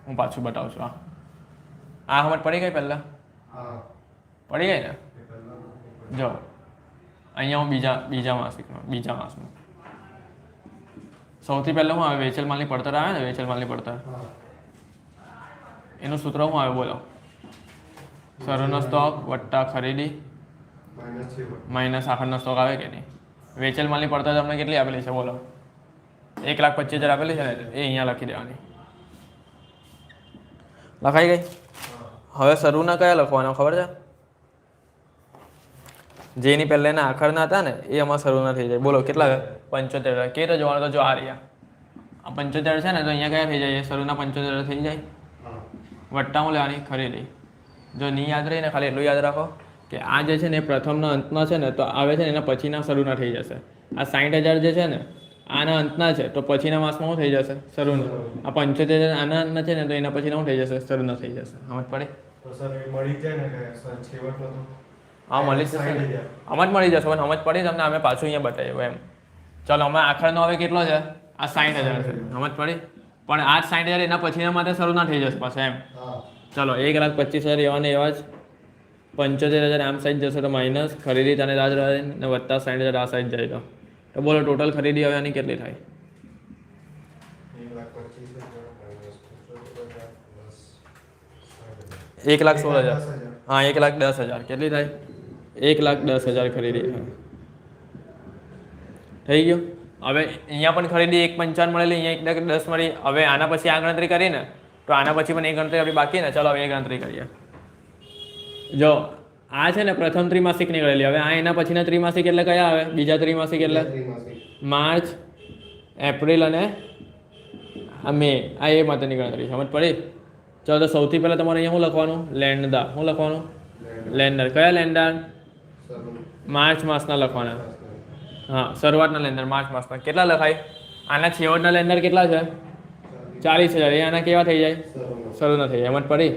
હું પાછું બતાવું છું આ સમજ પડી ગઈ પહેલા હા પડી ગઈ ને જો અહીંયા હું બીજા માસમાં સૌથી પહેલા હું આવે વેચેલ માલની પડતર આવે ને વેચેલ માલની પડતર એનું સૂત્ર શું આવે બોલો શરૂનો સ્ટોક વત્તા ખરીદી માઇનસ આખરનો સ્ટોક આવે કે નહીં વેચેલ માલની પડતર તમને કેટલી આપેલી છે બોલો 1,25,000 આપેલી છે ને એ અહીંયા લખી દેવાની લખાઈ ગઈ હવે શરૂના કયા લખવાના ખબર છે જેની પહેલાના આખરના હતા ને એ આમાં શરૂના થઈ જાય બોલો કેટલા 75,000 કે તો જોવાનું તો જો આ રહ્યા આ 75,000 છે ને તો અહીંયા કયા થઈ જાય શરૂના 75,000 થઈ જાય વટ્ટામાં લેવાની ખરીદી જો નહીં યાદ રહીને ખાલી એટલું યાદ રાખો કે આ જે છે ને એ પ્રથમના અંતના છે ને તો આવે છે ને એના પછીના શરૂના થઈ જશે આ 60,000 જે છે ને આના અંતના છે તો પછીના માસમાં શું થઈ જશે શરૂના આ 75,000 આના અંતના છે ને તો એના પછીના શું થઈ જશે શરૂના થઈ જશે સમજ પડે તો સર એ મળી જાય ને કે છેવટનો તો હા મળી જશે આમાં જ મળી જશે પણ સમજ પડી તમને અમે પાછું અહીંયા બતાવ્યું એમ ચાલો અમે આખરનો હવે કેટલો છે આ 60,000 છે સમજ પડી પણ આ 60,000 એના પછીના માટે શરૂના થઈ જશે પાછા એમ ચાલો 1,25,000 એવા ને એવા જ 75,000 આમ સાઈડ જશે તો માઇનસ ખરીદી તને રાજ રહે ને વત્તા 60,000 આ સાઈડ જાય તો બોલો ટોટલ ખરીદી હવે આની કેટલી થાય 1,16,000 હા 1,10,000 કેટલી થાય 1,10,000 ખરીદી થઈ ગયું હવે અહીંયા પણ ખરીદી 1,55 મળેલી અહીંયા 1,10 મળી હવે આના પછી આ ગણતરી કરીને તો આના પછી પણ એ ગણતરી આપણી બાકી ને ચાલો હવે એ ગણતરી કરીએ જો આ છે ને પ્રથમ ત્રિમાસિક નીકળેલી હવે આ એના પછીના ત્રિમાસિક એટલે કયા આવે બીજા ત્રિમાસિક એટલે માર્ચ એપ્રિલ અને આ મે આ એ માટેની ગણતરી સમજ પડી ચાલો તો સૌથી પહેલાં તમારે અહીંયા શું લખવાનું લેન્ડર શું લખવાનું લેન્ડર કયા લેન્ડર માર્ચ માસના લખવાના હા શરૂઆતના લેન્ડર માર્ચ માસના કેટલા લખાય આના છેવટના લેન્ડર કેટલા છે 40,000 એ આના કેવા થઈ જાય શરૂ ન થઈ જાય એમ જ પડી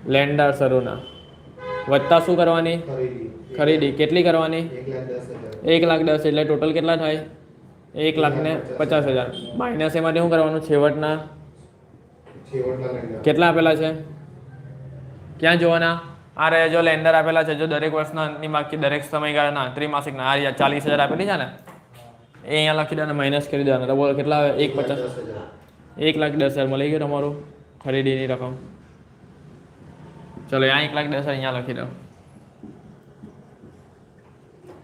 લેન્ડર સરુના વત્તા શું કરવાની ખરીદી કેટલી કરવાની 1,10,000 એટલે ટોટલ કેટલા થાય 1,50,000 માઇનસ એમાંથી શું કરવાનું છેવટના કેટલા આપેલા છે ક્યાં જોવાના આ રહ્યા જો લેન્ડર આપેલા છે જો દરેક વર્ષના અંતની બાકી દરેક સમયગાળાના ત્રિમાસિકના આ રહ્યા 40,000 આપેલી છે ને એ અહીંયા લખી દેવાના માઇનસ કરી દેવાના તો બોલો કેટલા આવે 1,50,000 1,10,000 મળી ગયું તમારું ખરીદીની રકમ ચલો અહીંયા 1,10,000 અહીંયા લખી દો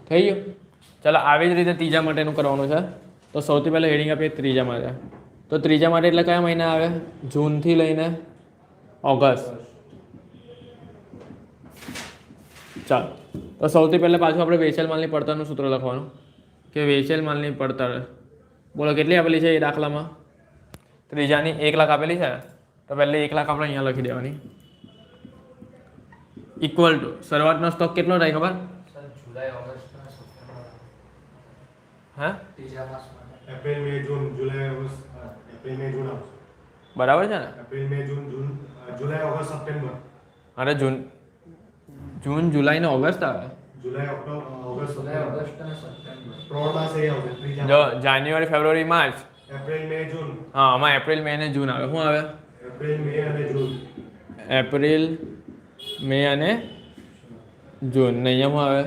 થઈ ગયું ચાલો આવી જ રીતે ત્રીજા માટેનું કરવાનું છે તો સૌથી પહેલાં હેડિંગ આપીએ ત્રીજા માટે તો ત્રીજા માટે એટલે કયા મહિના આવે જૂનથી લઈને ઓગસ્ટ ચાલો તો સૌથી પહેલાં પાછું આપણે વેચેલ માલની પડતરનું સૂત્ર લખવાનું કે વેચેલ માલની પડતર બોલો કેટલી આપેલી છે એ દાખલામાં ત્રીજાની 1,00,000 આપેલી છે તો પહેલી 1,00,000 આપણે અહીંયા લખી દેવાની ઇક્વલ ટુ શરૂઆતનો સ્ટોક કેટલો થાય ખબર હા એપ્રિલ મે જૂન જુલાઈ ઓગસ્ટ એપ્રિલ મે જૂન બરાબર છે ને એપ્રિલ મે જૂન જુલાઈ ઓગસ્ટ સપ્ટેમ્બર અરે જૂન જુલાઈ ને ઓગસ્ટ આવે જુલાઈ ઓગસ્ટ અને સપ્ટેમ્બર 3 માસ એ આવશે ત્રીજા જો જાન્યુઆરી ફેબ્રુઆરી માર્ચ એપ્રિલ મે જૂન હા આમાં એપ્રિલ મે અને જૂન આવે શું આવે એપ્રિલ મે અને જૂન એપ્રિલ મે અને જૂન ને અહીંયા શું આવે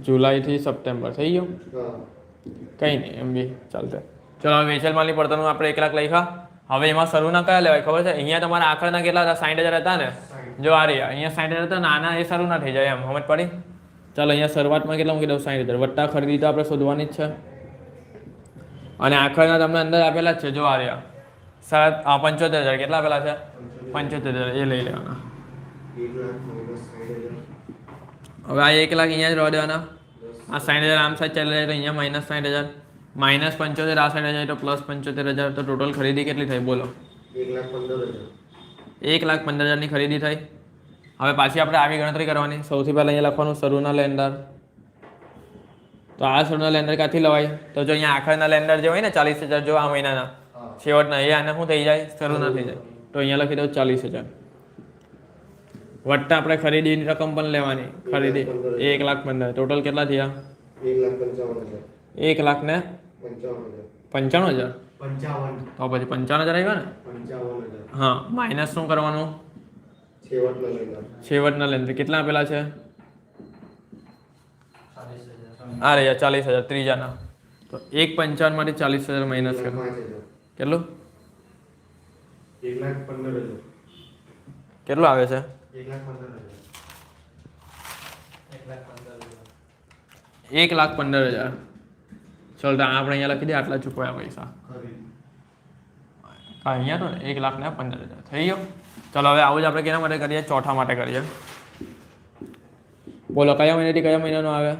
જુલાઈથી સપ્ટેમ્બર થઈ ગયું કંઈ નહીં એમ બી ચાલશે ચલો હવે વેચેલ માલની પડતરનું આપણે 1,00,000 લખ્યા હવે એમાં શરૂના કયા લેવાય ખબર છે અહીંયા તમારા આખરના કેટલા હતા 60,000 હતા ને જો આ રહ્યા અહીંયા 60,000 હતા નાના એ શરૂના થઈ જાય એમ સમજ પડી ચાલો અહીંયા શરૂઆતમાં કેટલા મૂકી દઉં 60,000 વત્તા ખરીદી તો આપણે શોધવાની જ છે અને આખરના તમને અંદર આપેલા જ છે જો આ રહ્યા 75,000 કેટલા આપેલા છે 75,000 એ લઈ લેવાના 1,00,000 હવે આ 1,00,000 અહીંયા જ રહેવા દેવાના આ 60,000 આમ સાઈડ ચાલી જાય તો અહીંયા -60,000 -75 આ સાઈડ જાય તો +75,000 તો ટોટલ ખરીદી કેટલી થઈ બોલો 1,15,000 1,15,000 ની ખરીદી થઈ હવે પાછી આપણે આવી ગણતરી કરવાની સૌથી પહેલાં અહીંયા લખવાનું શરૂના લેન્ડર તો આ શરૂના લેન્ડર ક્યાંથી લવાય તો જો અહીંયા આખરના લેન્ડર જે હોય ને 40,000 જો આ મહિનાના છેવટના એ આને શું થઈ જાય શરૂના થઈ જાય તો અહીંયા લખી દઉં 40,000 વટ્ટા આપણે ખરીદીની રકમ પણ લેવાની ખરીદી 1,15,000 ટોટલ કેટલા થયા 1,55,000 1,95,000 તો 55 પછી 55,000 આવ્યા ને 55,000 હા માઇનસ શું કરવાનું છેવટના લેન્ડર કેટલા આપેલા છે આ રહ્યા 40,000 ત્રીજાના તો 1,55,000 માંથી 40,000 માઇનસ કરો કેટલું 1,15,000 કેટલું આવે છે 1,15,000 ચલો તો આપણે અહીંયા લખી દે આટલા ચૂકવ્યા પૈસા અહીંયા તો ને 1,15,000 થઈ ગયો ચલો હવે આવું જ આપણે કેના માટે કરીએ ચોથા માટે કરીએ બોલો કયા મહિનાથી કયા મહિનાનો આવે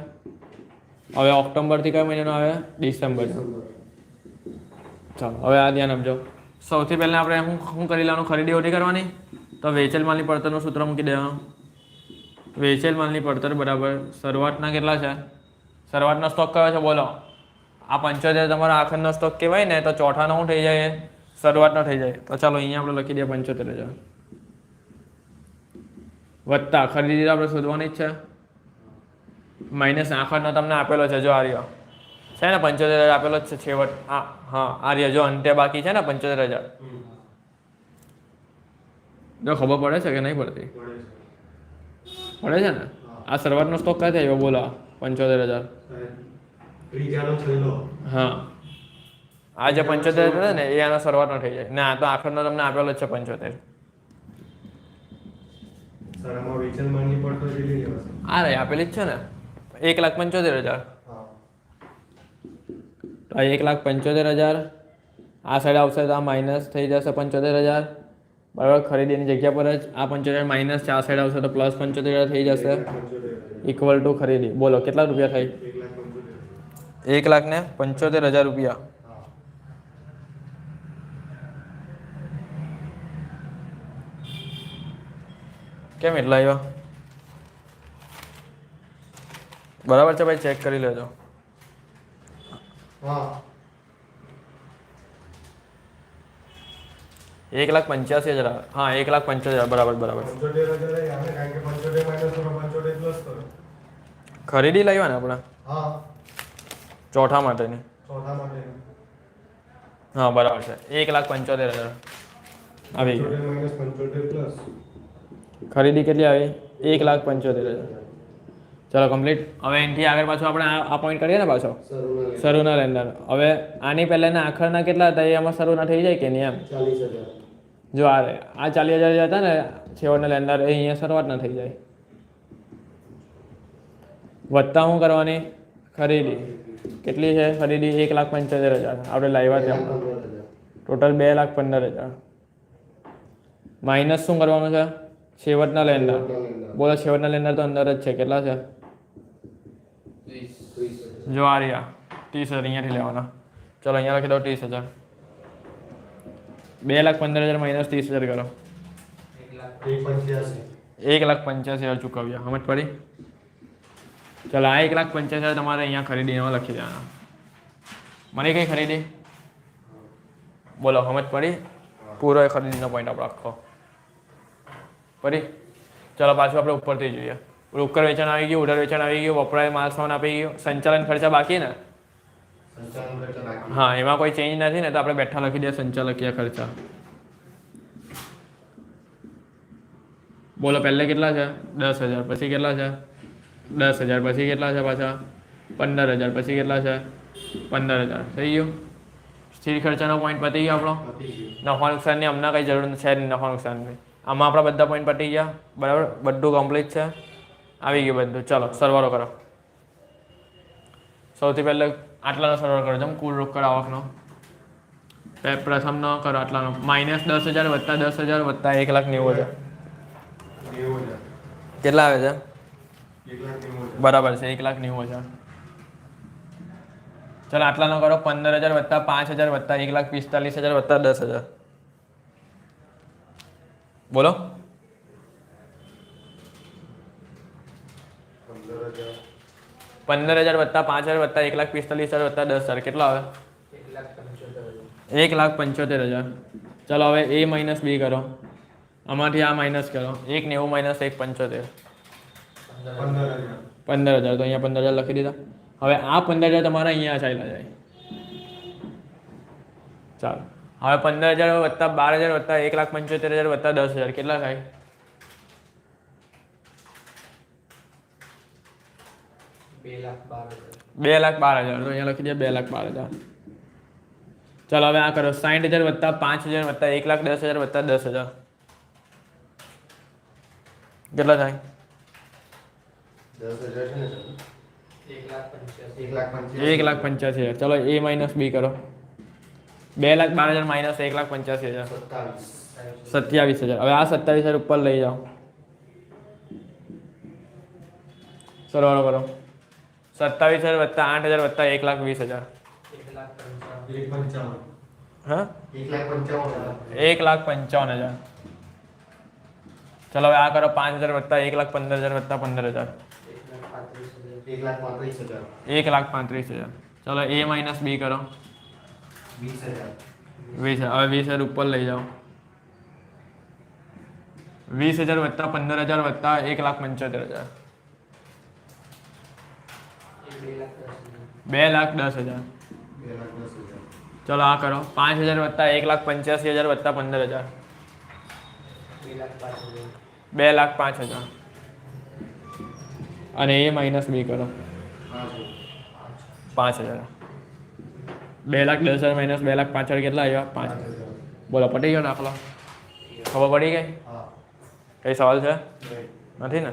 હવે ઓક્ટોબરથી કયા મહિનાનો આવે ડિસેમ્બર ચાલો હવે આ ધ્યાન આપજો સૌથી પહેલાં આપણે શું કરી લેવાનું ખરીદી ઓછી કરવાની તો વેચેલ માલની પડતરનું સૂત્ર મૂકી દેવાનું વેચેલ માલની પડતર બરાબર શરૂઆતના કેટલા છે શરૂઆતનો સ્ટોક કયો છે બોલો આ 75,000 તમારો આખરનો સ્ટોક કહેવાય ને તો ચોથાનો શું થઈ જાય શરૂઆતનો થઈ જાય તો ચાલો અહીંયા આપણે લખી દઈએ 75,000 વત્તા ખરીદી તો આપણે શોધવાની જ છે માઇનસ આખરનો તમને આપેલો છે જો આ રહ્યો છે ને 75,000 આપેલો જ છે છેવટ હા આ રહ્યો જો અંતે બાકી છે ને 75,000 જો ખબર પડે છે કે નહીં પડતી પડે છે ને આ શરૂઆતનો સ્ટોક ક્યાંથી આવ્યો બોલો 75,000 ત્રીજાનો છેલ્લો હા આ જે 75,000 છે ને એ આનો શરૂઆતનો થઈ જાય ને આ તો આખરનો તમને આપેલો જ છે 75 સર આમાં વેચેલ માલની પડતર કેટલી લેવાશે આ રહી આપેલી જ છે ને 1,75,000 તો આ 1,75,000 આ સાઈડ આવશે તો આ માઇનસ થઈ જશે 75,000 બરાબર ખરીદીની જગ્યા પર જ આ 75,000 માઇનસ છે આ સાઈડ આવશે તો +75,000 થઈ જશે ઇક્વલ ટુ ખરીદી બોલો કેટલા રૂપિયા થાય 1,75,000 રૂપિયા કેમ એટલા આવ્યા બરાબર છે ભાઈ ચેક કરી લેજો હા 1,85,000 હા 1,85,000 બરાબર બરાબર 75,000 એ આવે કારણ કે 75 માઇનસ કરો 75 પ્લસ કરો. ખરીદી લાવ્યા ને આપણે હા ચોથા માટેની ચોથા માટે હા બરાબર છે 1,75,000 આવી ગયું. 75 માઇનસ 75 પ્લસ ખરીદી કેટલી આવી 1,75,000. ચલો કમ્પ્લીટ. હવે એનાથી આગળ પાછું આપણે આ પોઈન્ટ કરીએ ને પાછો શરૂના લેન્ડર. હવે આની પહેલાંના આખરના કેટલા હતા એ આમાં શરૂના થઈ જાય કે નહીં એમ 40,000 જો આ 40,000 હતા ને છેવટના લેન્ડર એ અહીંયા શરૂઆતના થઈ જાય. વત્તા શું કરવાની ખરીદી કેટલી છે ખરીદી 1,75,000 આપણે લાવ્યા ત્યાં ટોટલ 2,15,000 માઇનસ શું કરવાનું છે છેવટના લેન્ડર. બોલો છેવટના લેન્ડર તો અંદર જ છે કેટલા છે જો આ રહ્યા 30,000 અહીંયાથી લેવાના. ચલો અહીંયા લખી દો 30,000. 2,15,000 માઇનસ 30,000 કરો 1,85,000 ચૂકવ્યા. સમજ પડી. ચલો આ 1,85,000 તમારે અહીંયા ખરીદીમાં લખી દેવાના. મને કઈ ખરીદી બોલો સમજ પડી. પૂરો એ ખરીદીનો પોઈન્ટ આપણો આખો પડી. ચલો પાછું આપણે ઉપરથી જોઈએ. રોકડ વેચાણ આવી ગયું, ઉધાર વેચાણ આવી ગયું, વપરાય માલ સામાન આપી ગયો, સંચાલન ખર્ચા બાકી ને હા એમાં કોઈ ચેન્જ નથી ને તો આપણે બેઠા લખી દઈએ સંચાલકીય ખર્ચા. બોલો પહેલે કેટલા છે 10,000 પછી કેટલા છે 10,000 પછી કેટલા છે પાછા 15,000 પછી કેટલા છે 15,000 થઈ ગયું. સ્થિર ખર્ચાનો પોઈન્ટ પતી ગયો આપણો. નફા નુકસાનની હમણાં કંઈ જરૂર છે નહીં નફા નુકસાનની. આમાં આપણા બધા પોઈન્ટ પતી ગયા બરાબર બધું કમ્પ્લીટ છે આવી ગયું બધું. ચલો સરવાળો કરો. સૌથી પહેલાં આટલાનો સરવાળો કરો જેમ કુલ રોકડ આવકનો પ્રથમનો કરો આટલાનો માઇનસ 10,000 વત્તા 10,000 વત્તા 1,90,000 કેટલા આવે છે બરાબર છે 1,90,000. ચલો આટલાનો કરો 15,000 વત્તા 5,000 વત્તા 1,45,000 વત્તા 10,000 બોલો 15,000 વત્તા 5,000 વત્તા 1,45,000 વત્તા 10,000 કેટલો આવે 1,75,000. ચલો હવે એ માઇનસ બી કરો આમાંથી આ માઇનસ કરો 1,90 માઇનસ 1,75 15,000 તો અહીંયા 15,000 લખી દીધા. હવે આ 15,000 તમારા અહીંયા ચાલ્યા જાય. ચાલો હવે 15,000 વત્તા 12,000 વત્તા 1,75,000 વત્તા 10,000 કેટલા થાય 2,12,000 તો અહીંયા લખી દે 2,12,000. ચાલો હવે આ કરો 60,000 વત્તા 5,000 વત્તા 1,10,000 વત્તા 10,000 કેટલા થાય 1,85,000. ચલો એ માઇનસ બી કરો 2,12,000 માઇનસ 1,85,000 27,000. હવે આ 27,000 ઉપર લઈ જાઓ સરવાળો કરો 27,000 વત્તા 8,000 વત્તા 1,20,000 હા 1,55,000. ચલો હવે આ કરો 5,000 વત્તા 1,15,000 વત્તા 15,000 1,35,000. ચલો એ માઇનસ બી કરો 20,000. હવે 20,000 ઉપર લઈ જાઓ 20,000 વત્તા 15,000 વત્તા 1,75,000 2,10,000. ચલો આ કરો 5,000 વત્તા 1,85,000 વત્તા 15,000 2,05,000. અને એ માઇનસ બી કરો 5,000. 2,10,000 માઇનસ 2,05,000 કેટલા આવ્યા 5,000. બોલો પટી ગયો દાખલો ખબર પડી ગઈ કઈ સવાલ છે નથી ને